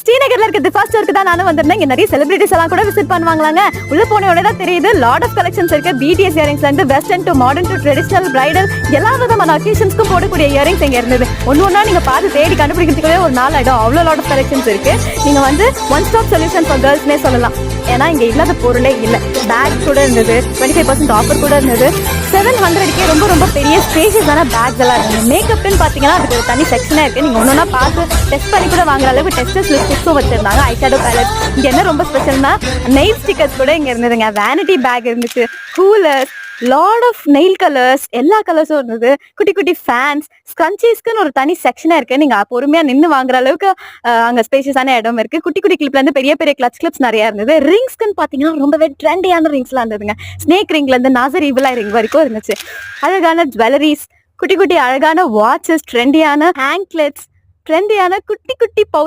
ஸ்ரீநகர்ல இருக்கிறது first work தான் நானும் வந்திருந்தேன். இங்க நிறைய செலிபிரிட்டிஸ் எல்லாம் கூட விசிட் பண்ணுவாங்களாங்க. உள்ள போன உடனே தான் தெரியுது லாட் ஆஃப் கலெக்ஷன்ஸ் இருக்கு. பிடிஎஸ் இயரிங்ஸ்ல இருந்து western to modern to traditional bridal எல்லா விதமான அக்கேஷன்ஸ்க்கும் போடக்கூடிய இயரிங்ஸ் இங்க இருந்தது. ஒண்ணா நீங்க பார்த்து தேடி கண்டுபிடிக்கிறதுக்கே ஒரு நாள் ஆயிடும். அவ்வளோ லாட் ஆஃப் கலெக்ஷன்ஸ் இருக்கு. நீங்க வந்து ஒன் ஸ்டாப் சொல்யூஷன் ஃபார் கேர்ள்ஸ்னே சொல்லலாம். ஏன்னா இங்க இல்லாத பொருளே இல்லை. பேக் கூட இருந்தது, 25% ஆஃபர் கூட இருந்தது. 700க்கே ரொம்ப ரொம்ப பெரிய ஸ்பேஷியஸான பேக்ஸ் எல்லாம் இருக்கு. மேக்கப்னு பாத்தீங்கன்னா அதுக்கு ஒரு தனி செக்ஷனே இருக்கு. நீங்க ஒன்னொன்னா பார்த்து டெஸ்ட் பண்ணி கூட வாங்குற அளவுக்கு டெஸ்டர்ஸ் லிப்ஸ்டிக்ஸும் வச்சிருந்தாங்க. Eyeshadow palette. இங்க என்ன ரொம்ப ஸ்பெஷல்னா நெயில் ஸ்டிக்கர்ஸ் கூட இங்க இருந்ததுங்க. வேனிட்டி பேக் இருந்துச்சு, coolers, lot of nail colours, எல்லா கலர்ஸும் இருந்தது. குட்டி குட்டி ஃபேன்ஸ், ஸ்கன்ச்சீஸ்க்குன்னு ஒரு தனி செக்ஷனா இருக்கு. நீங்க பொறுமையா நின்று வாங்குற அளவுக்கு அங்க ஸ்பேஷியஸான இடம் இருக்கு. குட்டி குட்டி கிளிப்ல இருந்து பெரிய பெரிய கிளிப்ஸ் நிறைய இருந்தது. ரிங்ஸ்க்குன்னு பாத்தீங்கன்னா ரொம்பவே ட்ரெண்டியான ரிங்ஸ்லாம் இருந்ததுங்க. ஸ்னேக் ரிங்ல இருந்து நாசர் இவலா ரிங் வரைக்கும் இருந்துச்சு. அழகான ஜுவல்லரிஸ், குட்டி குட்டி அழகான வாட்சஸ், ட்ரெண்டியான ஹேங்க்லெட்ஸ், ட்ரெண்டியான குட்டி குட்டி பவுச்